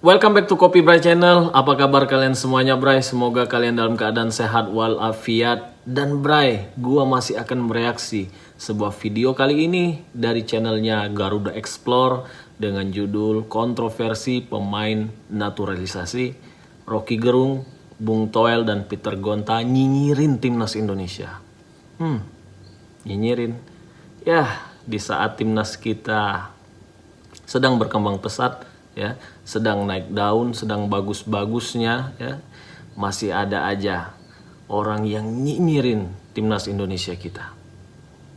Welcome back to Kopi Bray Channel. Apa kabar kalian semuanya, Bray? Semoga kalian dalam keadaan sehat walafiat. Dan Bray, gua masih akan mereaksi sebuah video kali ini dari channelnya Garuda Explore dengan judul kontroversi pemain naturalisasi. Rocky Gerung, Bung Toel dan Peter Gonta nyinyirin timnas Indonesia. Nyinyirin. Ya, di saat timnas kita sedang berkembang pesat, ya, sedang naik daun, sedang bagus-bagusnya, ya, masih ada aja orang yang nyinyirin timnas Indonesia kita.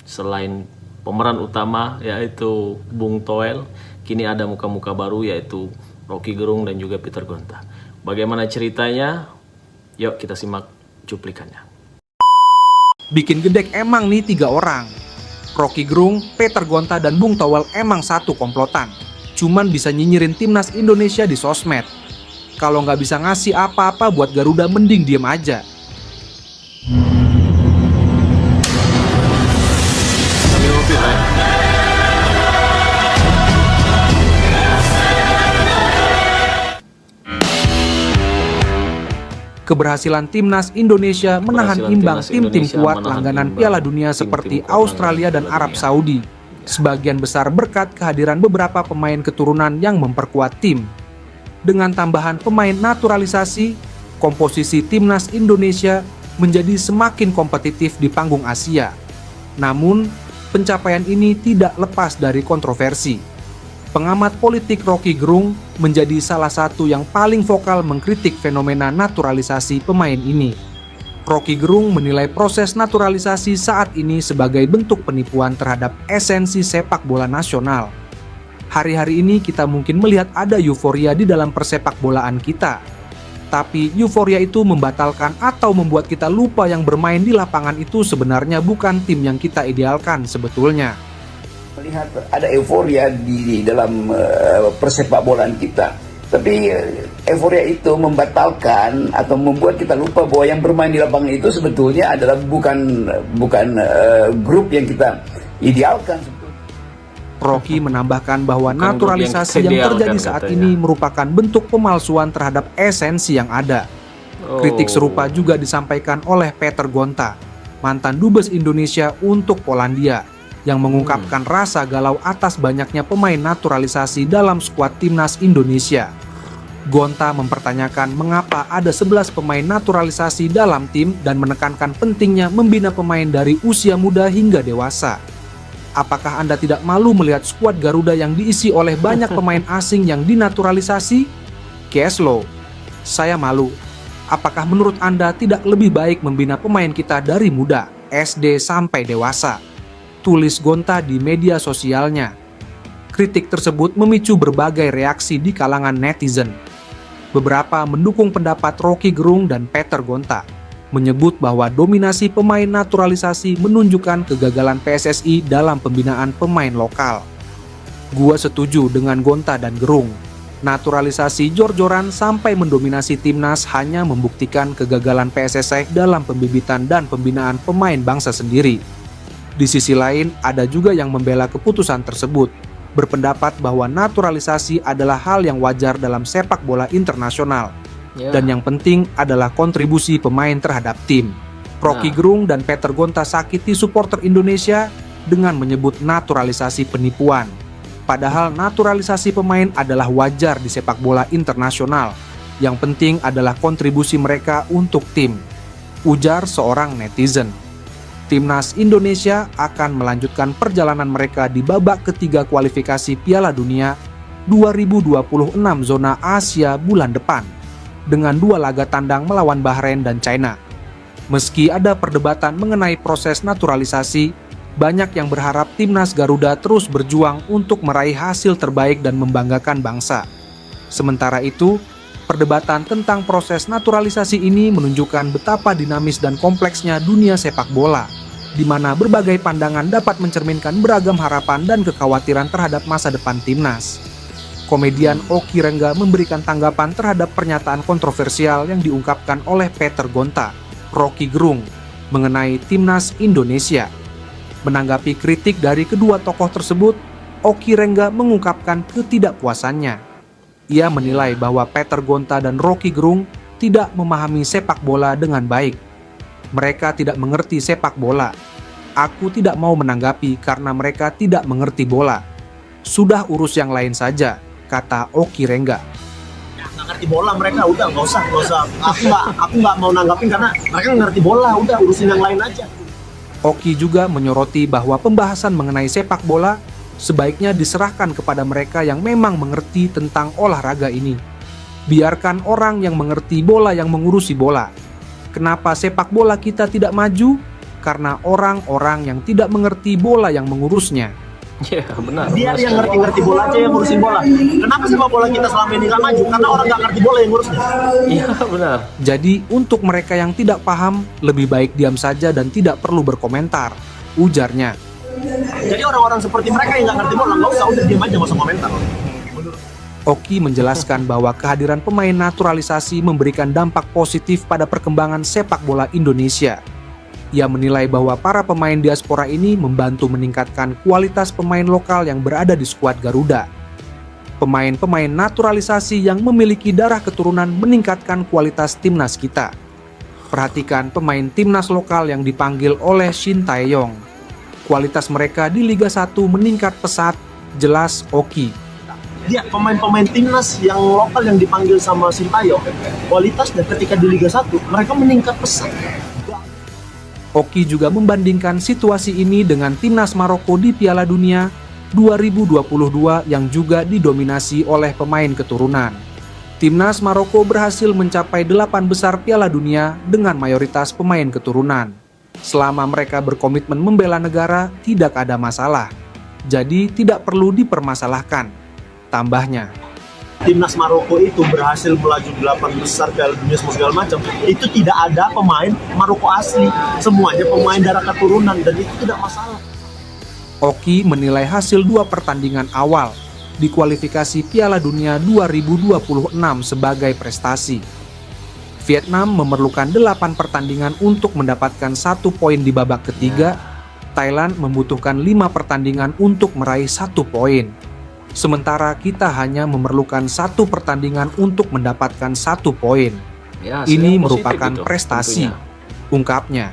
Selain pemeran utama yaitu Bung Toel, kini ada muka-muka baru yaitu Rocky Gerung dan juga Peter Gonta. Bagaimana ceritanya? Yuk kita simak cuplikannya. Bikin gedek emang nih 3 orang. Rocky Gerung, Peter Gonta, dan Bung Toel emang satu komplotan. Cuman bisa nyinyirin timnas Indonesia di sosmed. Kalau nggak bisa ngasih apa-apa buat Garuda, mending diem aja. Keberhasilan timnas Indonesia menahan imbang tim-tim kuat langganan Piala Dunia seperti Australia dan Arab Saudi. Sebagian besar berkat kehadiran beberapa pemain keturunan yang memperkuat tim. Dengan tambahan pemain naturalisasi, komposisi timnas Indonesia menjadi semakin kompetitif di panggung Asia. Namun, pencapaian ini tidak lepas dari kontroversi. Pengamat politik Rocky Gerung menjadi salah satu yang paling vokal mengkritik fenomena naturalisasi pemain ini. Rocky Gerung menilai proses naturalisasi saat ini sebagai bentuk penipuan terhadap esensi sepak bola nasional. Hari-hari ini kita mungkin melihat ada euforia di dalam persepak bolaan kita. Tapi euforia itu membatalkan atau membuat kita lupa yang bermain di lapangan itu sebenarnya bukan tim yang kita idealkan sebetulnya. Melihat ada euforia di dalam persepak bolaan kita, tapi euforia itu membatalkan atau membuat kita lupa bahwa yang bermain di lapangan itu sebetulnya adalah bukan grup yang kita idealkan. Rocky menambahkan bahwa naturalisasi yang terjadi saat ini merupakan bentuk pemalsuan terhadap esensi yang ada. Kritik serupa juga disampaikan oleh Peter Gonta, mantan dubes Indonesia untuk Polandia, yang mengungkapkan rasa galau atas banyaknya pemain naturalisasi dalam skuad timnas Indonesia. Gonta mempertanyakan mengapa ada 11 pemain naturalisasi dalam tim dan menekankan pentingnya membina pemain dari usia muda hingga dewasa. Apakah Anda tidak malu melihat skuad Garuda yang diisi oleh banyak pemain asing yang dinaturalisasi? Keslo, saya malu. Apakah menurut Anda tidak lebih baik membina pemain kita dari muda, SD sampai dewasa? Tulis Gonta di media sosialnya. Kritik tersebut memicu berbagai reaksi di kalangan netizen. Beberapa mendukung pendapat Rocky Gerung dan Peter Gonta, menyebut bahwa dominasi pemain naturalisasi menunjukkan kegagalan PSSI dalam pembinaan pemain lokal. Gua setuju dengan Gonta dan Gerung. Naturalisasi jor-joran sampai mendominasi timnas hanya membuktikan kegagalan PSSI dalam pembibitan dan pembinaan pemain bangsa sendiri. Di sisi lain, ada juga yang membela keputusan tersebut, berpendapat bahwa naturalisasi adalah hal yang wajar dalam sepak bola internasional. Dan yang penting adalah kontribusi pemain terhadap tim. Rocky Gerung dan Peter Gonta sakiti supporter Indonesia dengan menyebut naturalisasi penipuan. Padahal naturalisasi pemain adalah wajar di sepak bola internasional. Yang penting adalah kontribusi mereka untuk tim, ujar seorang netizen. Timnas Indonesia akan melanjutkan perjalanan mereka di babak ketiga kualifikasi Piala Dunia 2026 zona Asia bulan depan dengan 2 laga tandang melawan Bahrain dan China. Meski ada perdebatan mengenai proses naturalisasi, banyak yang berharap timnas Garuda terus berjuang untuk meraih hasil terbaik dan membanggakan bangsa. Sementara itu, perdebatan tentang proses naturalisasi ini menunjukkan betapa dinamis dan kompleksnya dunia sepak bola, di mana berbagai pandangan dapat mencerminkan beragam harapan dan kekhawatiran terhadap masa depan timnas. Komedian Oki Rengga memberikan tanggapan terhadap pernyataan kontroversial yang diungkapkan oleh Peter Gonta, Rocky Gerung, mengenai timnas Indonesia. Menanggapi kritik dari kedua tokoh tersebut, Oki Rengga mengungkapkan ketidakpuasannya. Ia menilai bahwa Peter Gonta dan Rocky Gerung tidak memahami sepak bola dengan baik. Mereka tidak mengerti sepak bola. Aku tidak mau menanggapi karena mereka tidak mengerti bola. Sudah urus yang lain saja, kata Oki Rengga. Nggak ngerti bola mereka, udah nggak usah. Aku nggak mau nanggapin karena mereka nggak ngerti bola, udah urusin yang lain aja. Oki juga menyoroti bahwa pembahasan mengenai sepak bola sebaiknya diserahkan kepada mereka yang memang mengerti tentang olahraga ini. Biarkan orang yang mengerti bola yang mengurusi bola. Kenapa sepak bola kita tidak maju? Karena orang-orang yang tidak mengerti bola yang mengurusnya. Ya, benar. Biar benar yang sekali. ngerti bola aja yang ngurusin bola. Kenapa sepak bola kita selama ini nggak maju? Karena orang nggak ngerti bola yang ngurusnya. Iya, benar. Jadi untuk mereka yang tidak paham, lebih baik diam saja dan tidak perlu berkomentar, ujarnya. Jadi orang-orang seperti mereka yang nggak ngerti bola nggak usah, udah diam aja, nggak usah komentar. Oki menjelaskan bahwa kehadiran pemain naturalisasi memberikan dampak positif pada perkembangan sepak bola Indonesia. Ia menilai bahwa para pemain diaspora ini membantu meningkatkan kualitas pemain lokal yang berada di skuad Garuda. Pemain-pemain naturalisasi yang memiliki darah keturunan meningkatkan kualitas timnas kita. Perhatikan pemain timnas lokal yang dipanggil oleh Shin Tae-yong. Kualitas mereka di Liga 1 meningkat pesat, jelas Oki. Dia pemain-pemain timnas yang lokal yang dipanggil sama Sintayong, kualitasnya ketika di Liga 1 mereka meningkat pesat. Oki juga membandingkan situasi ini dengan timnas Maroko di Piala Dunia 2022 yang juga didominasi oleh pemain keturunan. Timnas Maroko berhasil mencapai 8 besar Piala Dunia dengan mayoritas pemain keturunan. Selama mereka berkomitmen membela negara, tidak ada masalah. Jadi tidak perlu dipermasalahkan, tambahnya. Timnas Maroko itu berhasil melaju 8 besar Piala Dunia segala macam. Itu tidak ada pemain Maroko asli, semuanya pemain darah keturunan dan itu tidak masalah. Oki menilai hasil 2 pertandingan awal di kualifikasi Piala Dunia 2026 sebagai prestasi. Vietnam memerlukan 8 pertandingan untuk mendapatkan 1 poin di babak ketiga. Thailand membutuhkan 5 pertandingan untuk meraih 1 poin. Sementara kita hanya memerlukan 1 pertandingan untuk mendapatkan 1 poin. Ya, hasil Ini yang positif merupakan itu, prestasi, tentunya. ungkapnya.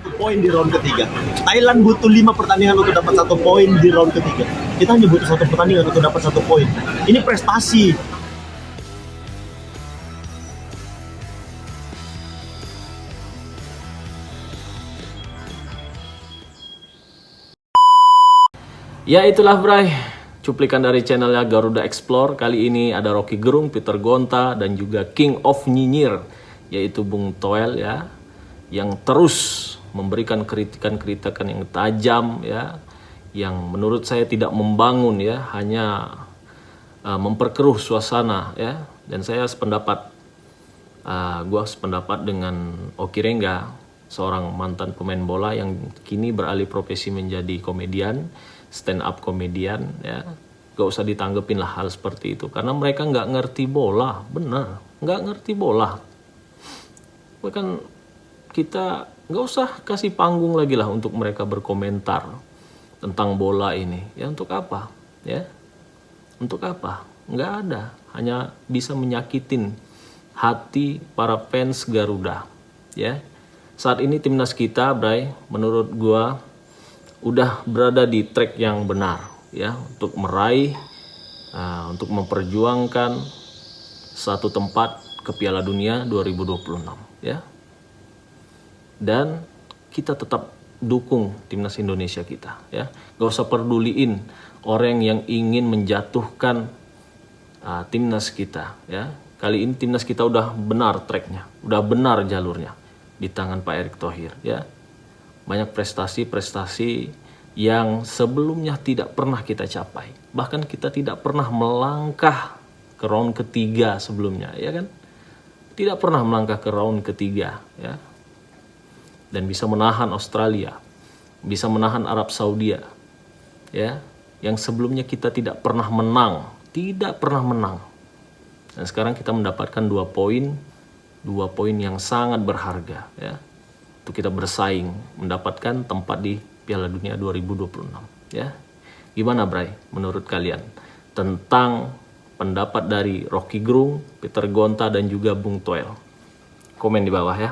1 poin di round ketiga. Thailand butuh 5 pertandingan untuk dapat 1 poin di round ketiga. Kita hanya butuh 1 pertandingan untuk dapat 1 poin. Ini prestasi. Ya, itulah Bray, cuplikan dari channelnya Garuda Explore. Kali ini ada Rocky Gerung, Peter Gonta, dan juga King of Nyinyir, yaitu Bung Toel ya, yang terus memberikan kritikan-kritikan yang tajam ya, yang menurut saya tidak membangun ya, hanya memperkeruh suasana ya. Dan saya sependapat, gua sependapat dengan Oki Rengga, seorang mantan pemain bola yang kini beralih profesi menjadi komedian, stand up komedian ya. Gak usah ditanggepin lah hal seperti itu karena mereka nggak ngerti bola, benar nggak ngerti bola. Bahkan kita nggak usah kasih panggung lagi lah untuk mereka berkomentar tentang bola ini ya. Untuk apa ya, untuk apa? Nggak ada, hanya bisa menyakitin hati para fans Garuda ya. Saat ini timnas kita Bray, menurut gua udah berada di track yang benar ya, untuk meraih, untuk memperjuangkan satu tempat ke Piala Dunia 2026 ya. Dan kita tetap dukung timnas Indonesia kita ya. Gak usah peduliin orang yang ingin menjatuhkan timnas kita ya. Kali ini timnas kita udah benar tracknya, udah benar jalurnya di tangan Pak Erick Thohir ya. Banyak prestasi-prestasi yang sebelumnya tidak pernah kita capai. Bahkan kita tidak pernah melangkah ke round ketiga sebelumnya, ya kan? Tidak pernah melangkah ke round ketiga, ya. Dan bisa menahan Australia, bisa menahan Arab Saudi, ya. Yang sebelumnya kita tidak pernah menang, tidak pernah menang. Dan sekarang kita mendapatkan 2 poin yang sangat berharga, ya. Untuk kita bersaing mendapatkan tempat di Piala Dunia 2026 ya. Gimana Bray menurut kalian tentang pendapat dari Rocky Gerung, Peter Gonta, dan juga Bung Toel. Komen di bawah ya.